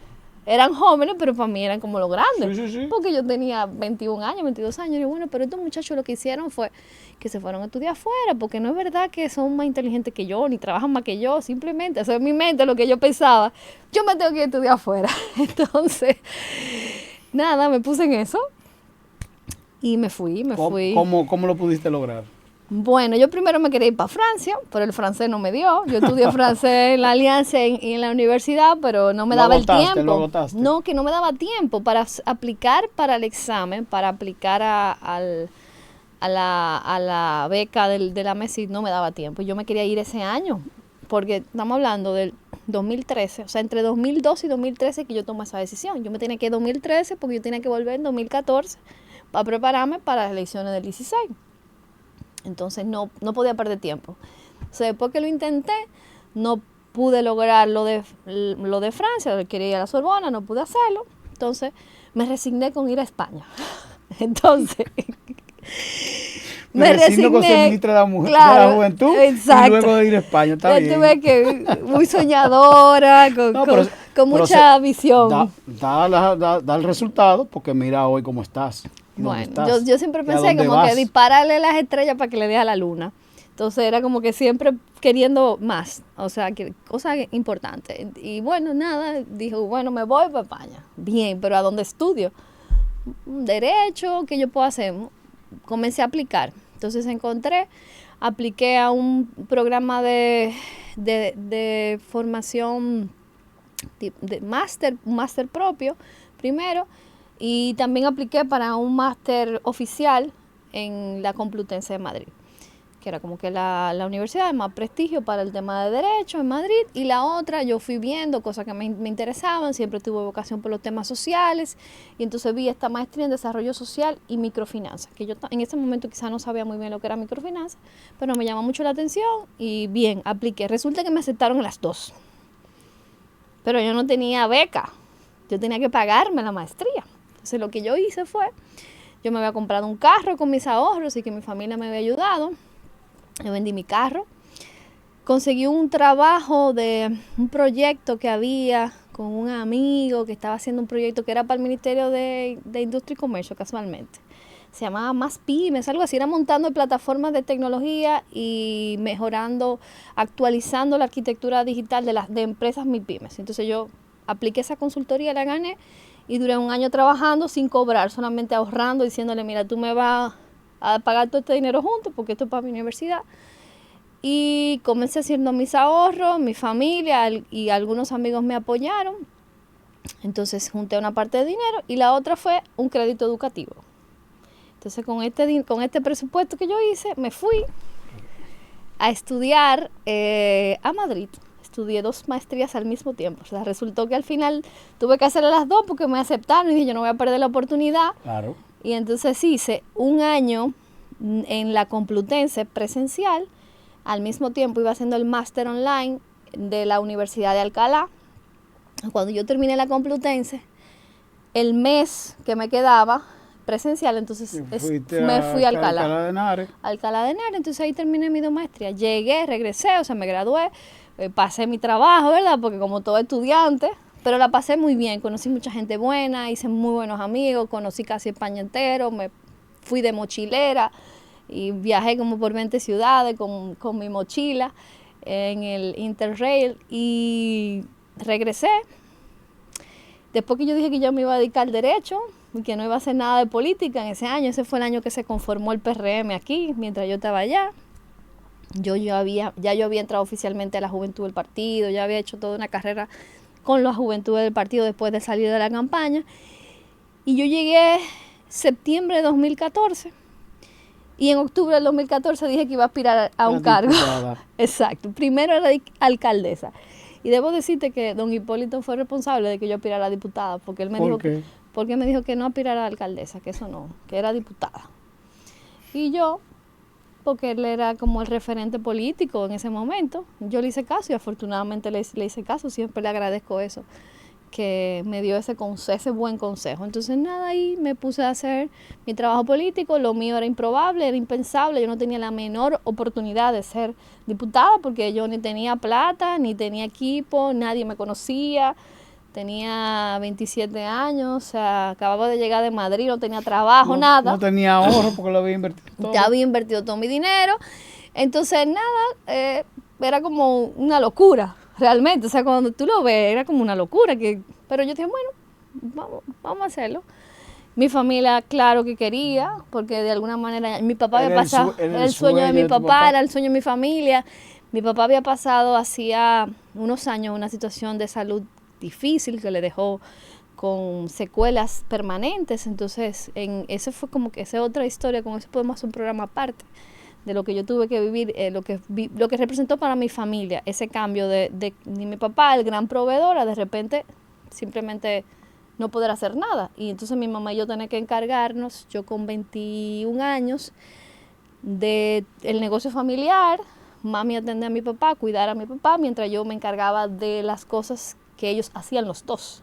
Eran jóvenes, pero para mí eran como lo grandes. Sí. Porque yo tenía 21 años, 22 años. Y bueno, pero estos muchachos lo que hicieron fue que se fueron a estudiar afuera, porque no es verdad que son más inteligentes que yo, ni trabajan más que yo. Simplemente, eso es mi mente, lo que yo pensaba. Yo me tengo que ir a estudiar afuera. Entonces, nada, me puse en eso. Y me fui. ¿Cómo lo pudiste lograr? Bueno, yo primero me quería ir para Francia, pero el francés no me dio. Yo estudié francés en la Alianza y en la universidad, pero no me daba el tiempo. No, que no me daba tiempo para aplicar para el examen, para aplicar a la beca de la MESID, no me daba tiempo. Yo me quería ir ese año, porque estamos hablando del 2013, o sea, entre 2012 y 2013 que yo tomé esa decisión. Yo me tenía que ir en 2013 porque yo tenía que volver en 2014 para prepararme para las elecciones del 16. Entonces no podía perder tiempo. O sea, después que lo intenté, no pude lograr lo de Francia, quería ir a la Sorbona, no pude hacerlo. Entonces me resigné con ir a España. Entonces me resigné con ser ministra de la Mujer, claro, de la Juventud, exacto. Y luego de ir a España. Está bien. Tuve que muy soñadora, con mucha visión. Da el resultado, porque mira hoy cómo estás. Bueno, yo siempre pensé como que dispararle las estrellas para que le dé a la luna. Entonces era como que siempre queriendo más, o sea, cosas importantes. Y bueno, nada, dijo, bueno, me voy para España. Bien, pero ¿a dónde estudio? Derecho, ¿qué yo puedo hacer? Comencé a aplicar. Entonces apliqué a un programa de formación de un máster propio primero. Y también apliqué para un máster oficial en la Complutense de Madrid, que era como que la universidad de más prestigio para el tema de Derecho en Madrid. Y la otra, yo fui viendo cosas que me interesaban, siempre tuve vocación por los temas sociales. Y entonces vi esta maestría en Desarrollo Social y Microfinanzas, que yo en ese momento quizás no sabía muy bien lo que era microfinanzas, pero me llamó mucho la atención y bien, apliqué. Resulta que me aceptaron las dos, pero yo no tenía beca, yo tenía que pagarme la maestría. Entonces lo que yo hice fue, yo me había comprado un carro con mis ahorros y que mi familia me había ayudado. Yo vendí mi carro, conseguí un trabajo de un proyecto que había con un amigo que estaba haciendo un proyecto que era para el Ministerio de Industria y Comercio casualmente. Se llamaba Más Pymes, algo así, era montando plataformas de tecnología y mejorando, actualizando la arquitectura digital de empresas MIPYMES. Entonces yo apliqué esa consultoría, la gané. Y duré un año trabajando sin cobrar, solamente ahorrando, diciéndole, mira, tú me vas a pagar todo este dinero juntos porque esto es para mi universidad. Y comencé haciendo mis ahorros, mi familia y algunos amigos me apoyaron. Entonces junté una parte de dinero y la otra fue un crédito educativo. Entonces con este presupuesto que yo hice, me fui a estudiar a Madrid. Estudié 2 maestrías al mismo tiempo. O sea, resultó que al final tuve que hacer las 2 porque me aceptaron y dije, yo no voy a perder la oportunidad. Claro. Y entonces hice un año en la Complutense presencial. Al mismo tiempo iba haciendo el máster online de la Universidad de Alcalá. Cuando yo terminé la Complutense, el mes que me quedaba, presencial, entonces Fuiste me fui a Alcalá Alcalá. de Henares. Alcalá de Henares, entonces ahí terminé mi 2 maestrías. Llegué, regresé, o sea, me gradué, pasé mi trabajo, ¿verdad? Porque como todo estudiante, pero la pasé muy bien, conocí mucha gente buena, hice muy buenos amigos, conocí casi España entero, me fui de mochilera y viajé como por 20 ciudades con mi mochila en el Interrail y regresé. Después que yo dije que yo me iba a dedicar al derecho y que no iba a hacer nada de política en ese año, ese fue el año que se conformó el PRM aquí, mientras yo estaba allá. yo había entrado oficialmente a la juventud del partido, ya había hecho toda una carrera con la juventud del partido después de salir de la campaña. Y yo llegué septiembre de 2014 y en octubre del 2014 dije que iba a aspirar a un cargo. Exacto, primero era alcaldesa. Y debo decirte que don Hipólito fue responsable de que yo aspirara a diputada, porque él me dijo que, porque me dijo que no aspirara a alcaldesa, que eso no, que era diputada. Y yo, porque él era como el referente político en ese momento, yo le hice caso y afortunadamente le hice caso, siempre le agradezco eso, que me dio ese buen consejo. Entonces nada, ahí me puse a hacer mi trabajo político, lo mío era improbable, era impensable, yo no tenía la menor oportunidad de ser diputada porque yo ni tenía plata, ni tenía equipo, nadie me conocía, tenía 27 años, o sea, acababa de llegar de Madrid, no tenía trabajo, nada. No tenía ahorro porque lo había invertido todo. Ya había invertido todo mi dinero, entonces nada, era como una locura. Realmente, o sea, cuando tú lo ves, era como una locura. Pero yo dije, bueno, vamos a hacerlo. Mi familia, claro que quería, porque de alguna manera mi papá había pasado, era el sueño de mi papá, era el sueño de mi familia. Mi papá había pasado hacía unos años una situación de salud difícil que le dejó con secuelas permanentes. Entonces, eso fue como que esa es otra historia, con eso podemos hacer un programa aparte de lo que yo tuve que vivir, lo que representó para mi familia, ese cambio de mi papá, el gran proveedor, a de repente simplemente no poder hacer nada. Y entonces mi mamá y yo teníamos que encargarnos, yo con 21 años, del negocio familiar, mami atendía a mi papá, cuidar a mi papá, mientras yo me encargaba de las cosas que ellos hacían los dos.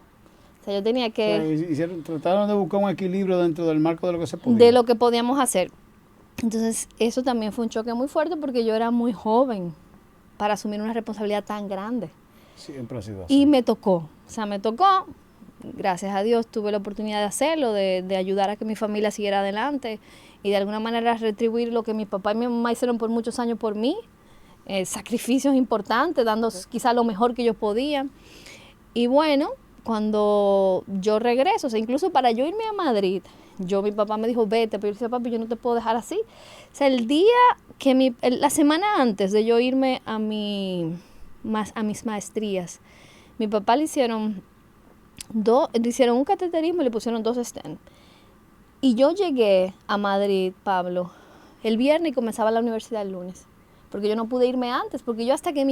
O sea, yo tenía que... O sea, trataron de buscar un equilibrio dentro del marco de lo que se podía. De lo que podíamos hacer. Entonces, eso también fue un choque muy fuerte porque yo era muy joven para asumir una responsabilidad tan grande. Siempre ha sido así. Y me tocó, gracias a Dios tuve la oportunidad de hacerlo, de ayudar a que mi familia siguiera adelante y de alguna manera retribuir lo que mi papá y mi mamá hicieron por muchos años por mí, sacrificios importantes, dando quizá lo mejor que ellos podían. Y bueno, cuando yo regreso, o sea, incluso para yo irme a Madrid, mi papá me dijo, vete, pero yo decía, papi, yo no te puedo dejar así. O sea, el día que la semana antes de yo irme a mis maestrías, mi papá le hicieron un cateterismo y le pusieron 2 stents. Y yo llegué a Madrid, Pablo, el viernes y comenzaba la universidad el lunes. Porque yo no pude irme antes, porque yo hasta que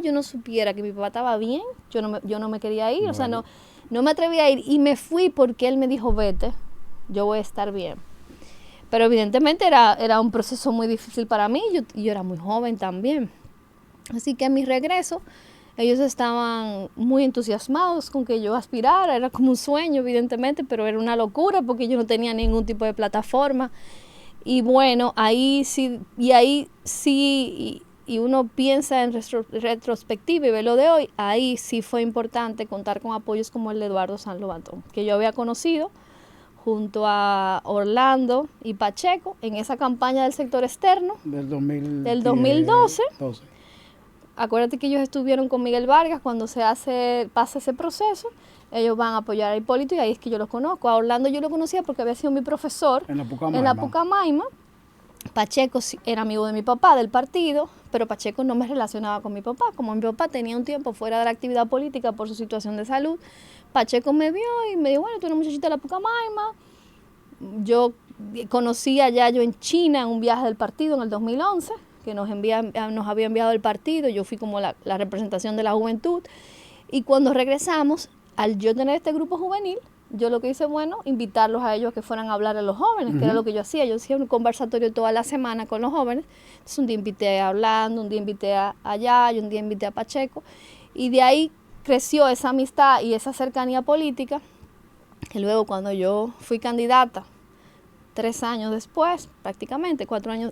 yo no supiera que mi papá estaba bien, yo no me quería ir, bueno. O sea, no me atreví a ir y me fui porque él me dijo, vete, yo voy a estar bien. Pero evidentemente era un proceso muy difícil para mí, yo era muy joven también. Así que a mi regreso, ellos estaban muy entusiasmados con que yo aspirara, era como un sueño evidentemente, pero era una locura porque yo no tenía ningún tipo de plataforma. Y bueno, ahí sí, y uno piensa en retrospectiva y ve lo de hoy, ahí sí fue importante contar con apoyos como el de Eduardo San Lobantón, que yo había conocido junto a Orlando y Pacheco en esa campaña del sector externo del 2012. Acuérdate que ellos estuvieron con Miguel Vargas cuando pasa ese proceso. Ellos van a apoyar a Hipólito y ahí es que yo lo conozco. A Orlando yo lo conocía porque había sido mi profesor en la Pucamaima. Pacheco era amigo de mi papá, del partido, pero Pacheco no me relacionaba con mi papá. Como mi papá tenía un tiempo fuera de la actividad política por su situación de salud, Pacheco me vio y me dijo, bueno, tú eres una muchachita de la Pucamaima. Yo conocí allá yo en China en un viaje del partido en el 2011, que nos había enviado el partido. Yo fui como la representación de la juventud. Y cuando regresamos, al yo tener este grupo juvenil, yo lo que hice, invitarlos a ellos a que fueran a hablar a los jóvenes, que era lo que yo hacía. Yo hacía un conversatorio toda la semana con los jóvenes. Entonces un día invité a Orlando, un día invité a Yaya, un día invité a Pacheco. Y de ahí creció esa amistad y esa cercanía política, que luego cuando yo fui candidata 3 años después, prácticamente,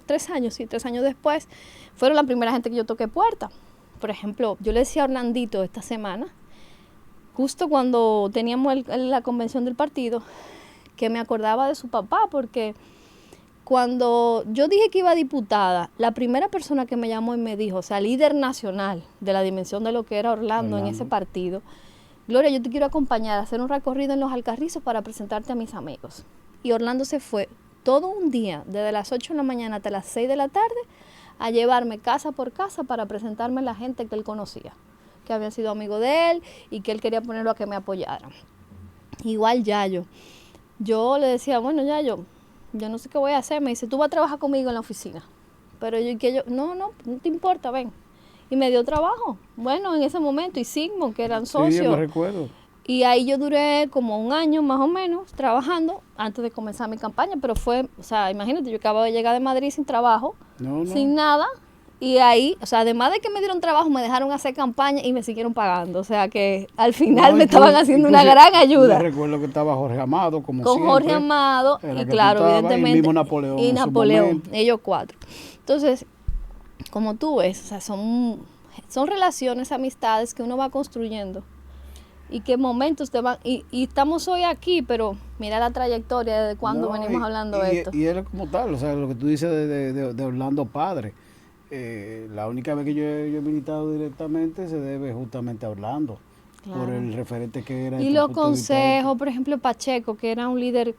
3 años, sí, 3 años después, fueron la primera gente que yo toqué puerta. Por ejemplo, yo le decía a Orlandito esta semana, justo cuando teníamos la convención del partido, que me acordaba de su papá, porque cuando yo dije que iba a diputada, la primera persona que me llamó y me dijo, o sea, líder nacional de la dimensión de lo que era Orlando en ese partido, Gloria, yo te quiero acompañar a hacer un recorrido en los Alcarrizos para presentarte a mis amigos. Y Orlando se fue todo un día, desde las 8 de la mañana hasta las 6 de la tarde, a llevarme casa por casa para presentarme a la gente que él conocía, que habían sido amigos de él y que él quería ponerlo a que me apoyaran. Igual Yayo. Yo le decía, bueno, Yayo, yo no sé qué voy a hacer. Me dice, tú vas a trabajar conmigo en la oficina. Pero no te importa, ven. Y me dio trabajo. Bueno, en ese momento, y Sigmund, que eran socios. Sí, yo me recuerdo. Y ahí yo duré como un año más o menos trabajando antes de comenzar mi campaña. Pero fue, o sea, imagínate, yo acabo de llegar de Madrid sin trabajo, sin nada. Y ahí, o sea, además de que me dieron trabajo, me dejaron hacer campaña y me siguieron pagando. O sea, que al final me estaban haciendo una gran ayuda. Yo recuerdo que estaba Jorge Amado, como con siempre. Jorge Amado, y claro, evidentemente. Y mismo Napoleón. Y Napoleón, ellos 4. Entonces, como tú ves, o sea, son relaciones, amistades que uno va construyendo. Y qué momentos te van. Y estamos hoy aquí, pero mira la trayectoria de cuando venimos hablando de esto. Y él como tal, o sea, lo que tú dices de Orlando padre. La única vez que yo he militado directamente se debe justamente a Orlando, claro, por el referente que era. Y los consejos, por ejemplo, Pacheco, que era un líder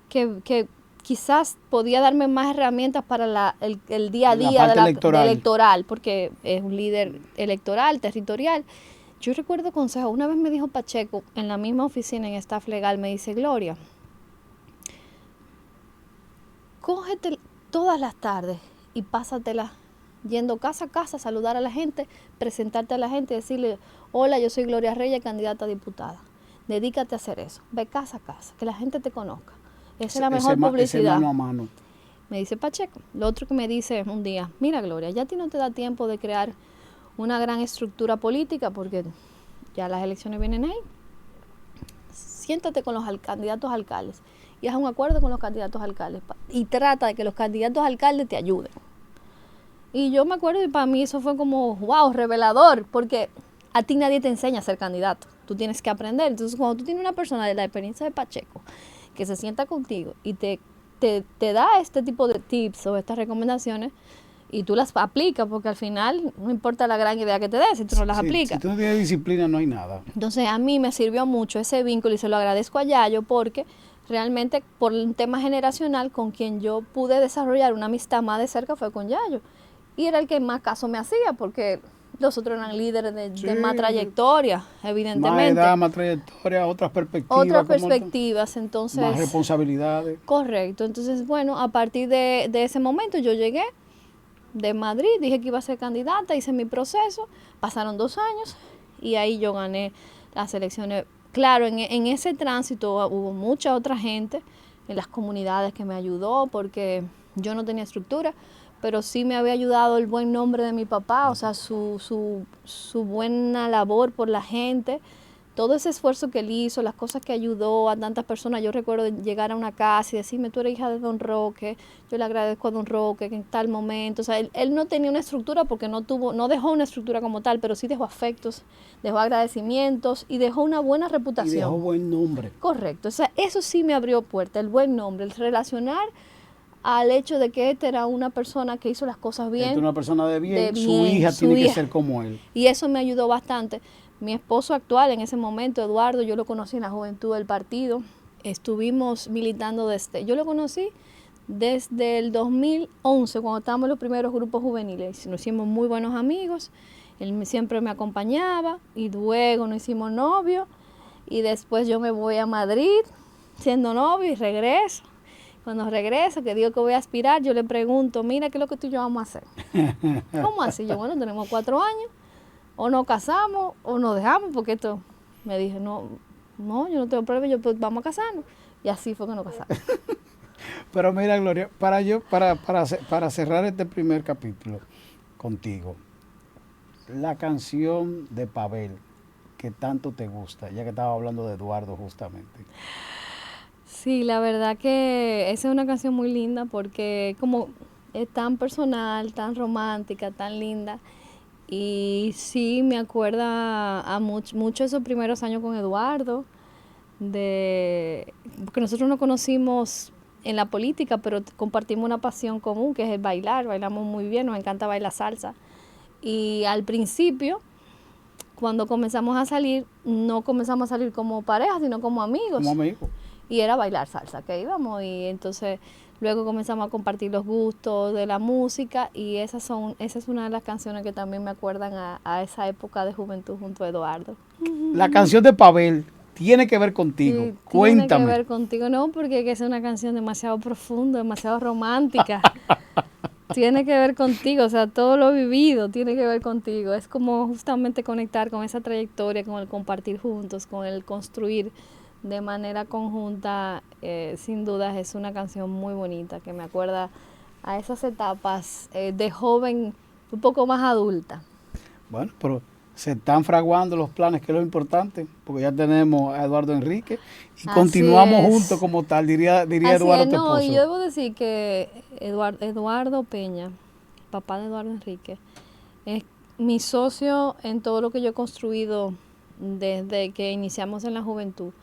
que quizás podía darme más herramientas para el día a día electoral, porque es un líder electoral, territorial. Yo recuerdo consejos, una vez me dijo Pacheco, en la misma oficina, en staff legal, me dice, Gloria, cógete todas las tardes y pásatelas yendo casa a casa, saludar a la gente, presentarte a la gente y decirle, hola, yo soy Gloria Reyes, candidata a diputada. Dedícate a hacer eso. Ve casa a casa, que la gente te conozca. Esa es la mejor publicidad. Mano a mano. Me dice Pacheco. Lo otro que me dice un día, mira Gloria, ya a ti no te da tiempo de crear una gran estructura política porque ya las elecciones vienen ahí. Siéntate con los candidatos a alcaldes y haz un acuerdo con los candidatos a alcaldes y trata de que los candidatos a alcaldes te ayuden. Y yo me acuerdo y para mí eso fue como, wow, revelador, porque a ti nadie te enseña a ser candidato, tú tienes que aprender. Entonces cuando tú tienes una persona de la experiencia de Pacheco que se sienta contigo y te da este tipo de tips o estas recomendaciones y tú las aplicas, porque al final no importa la gran idea que te des si tú no las aplicas. Si tú no tienes disciplina no hay nada. Entonces a mí me sirvió mucho ese vínculo y se lo agradezco a Yayo porque realmente por un tema generacional con quien yo pude desarrollar una amistad más de cerca fue con Yayo. Y era el que más caso me hacía, porque los otros eran líderes de más trayectoria, evidentemente. Más edad, más trayectoria, otras perspectivas. Otras perspectivas, entonces. Más responsabilidades. Correcto. Entonces, bueno, a partir de ese momento yo llegué de Madrid, dije que iba a ser candidata, hice mi proceso, pasaron 2 años y ahí yo gané las elecciones. Claro, en ese tránsito hubo mucha otra gente en las comunidades que me ayudó, porque yo no tenía estructura, pero sí me había ayudado el buen nombre de mi papá, o sea, su buena labor por la gente, todo ese esfuerzo que él hizo, las cosas que ayudó a tantas personas. Yo recuerdo llegar a una casa y decirme, tú eres hija de Don Roque, yo le agradezco a Don Roque que en tal momento, o sea, él no tenía una estructura porque no dejó una estructura como tal, pero sí dejó afectos, dejó agradecimientos y dejó una buena reputación. Y dejó buen nombre. Correcto, o sea, eso sí me abrió puerta, el buen nombre, el relacionar al hecho de que esta era una persona que hizo las cosas bien. Esta es una persona de bien, su hija tiene que ser como él. Y eso me ayudó bastante. Mi esposo actual en ese momento, Eduardo, yo lo conocí en la juventud del partido. Estuvimos militando yo lo conocí desde el 2011, cuando estábamos en los primeros grupos juveniles. Nos hicimos muy buenos amigos. Él siempre me acompañaba y luego nos hicimos novios. Y después yo me voy a Madrid siendo novio y regreso. Cuando regreso, que digo que voy a aspirar, yo le pregunto, mira, ¿qué es lo que tú y yo vamos a hacer? ¿Cómo así? Yo, bueno, tenemos 4 años, o nos casamos, o nos dejamos, porque esto, me dije, no, yo no tengo problema, yo pues vamos a casarnos. Y así fue que nos casamos. Pero mira, Gloria, para cerrar este primer capítulo contigo, la canción de Pavel, que tanto te gusta, ya que estaba hablando de Eduardo justamente. Sí, la verdad que esa es una canción muy linda porque como es tan personal, tan romántica, tan linda. Y sí, me acuerda a mucho esos primeros años con Eduardo, porque nosotros nos conocimos en la política, pero compartimos una pasión común que es el bailar, bailamos muy bien, nos encanta bailar salsa. Y al principio, cuando comenzamos a salir, no comenzamos a salir como pareja, sino como Como amigos. amigo. Y era bailar salsa que íbamos y entonces luego comenzamos a compartir los gustos de la música y esa es una de las canciones que también me acuerdan a esa época de juventud junto a Eduardo. La canción de Pavel tiene que ver contigo. Sí, tiene que Cuéntame. ver contigo, no, porque es una canción demasiado profunda, demasiado romántica. Tiene que ver contigo, o sea, todo lo vivido tiene que ver contigo. Es como justamente conectar con esa trayectoria, con el compartir juntos, con el construir de manera conjunta. Sin dudas es una canción muy bonita que me acuerda a esas etapas de joven un poco más adulta. Bueno, pero se están fraguando los planes, que es lo importante, porque ya tenemos a Eduardo Enrique y Así continuamos es. juntos como tal, diría Así Eduardo, es, tu no, y esposo. yo debo decir que Eduardo Peña, papá de Eduardo Enrique, es mi socio en todo lo que yo he construido desde que iniciamos en la juventud.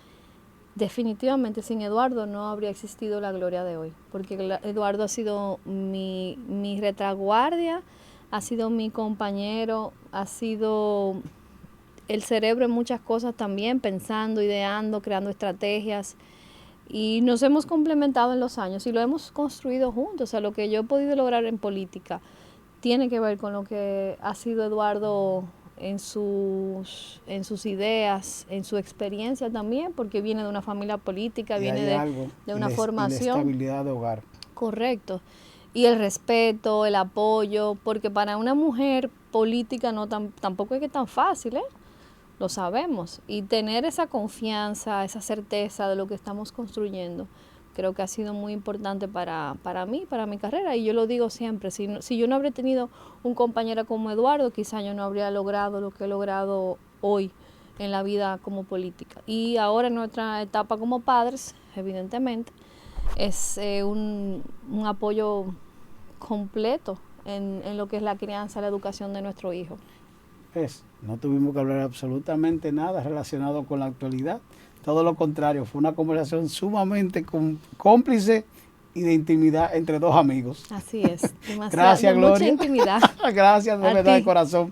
Definitivamente sin Eduardo no habría existido la gloria de hoy, porque Eduardo ha sido mi retaguardia, ha sido mi compañero, ha sido el cerebro en muchas cosas también, pensando, ideando, creando estrategias. Y nos hemos complementado en los años y lo hemos construido juntos. O sea, lo que yo he podido lograr en política tiene que ver con lo que ha sido Eduardo en sus ideas, en su experiencia también, porque viene de una familia política, Y viene hay algo, de y una la formación. estabilidad de hogar. Correcto. Y el respeto, el apoyo, porque para una mujer política tampoco es que es tan fácil, ¿eh? Lo sabemos. Y tener esa confianza, esa certeza de lo que estamos construyendo, creo que ha sido muy importante para mí, para mi carrera. Y yo lo digo siempre, si yo no habría tenido un compañero como Eduardo, quizá yo no habría logrado lo que he logrado hoy en la vida como política. Y ahora en nuestra etapa como padres, evidentemente, es un apoyo completo en lo que es la crianza, la educación de nuestro hijo. No tuvimos que hablar absolutamente nada relacionado con la actualidad. Todo lo contrario, fue una conversación sumamente cómplice y de intimidad entre dos amigos. Así es, demasiado, Gracias, de mucha Gloria. intimidad. Gracias, de A verdad, de ti. corazón.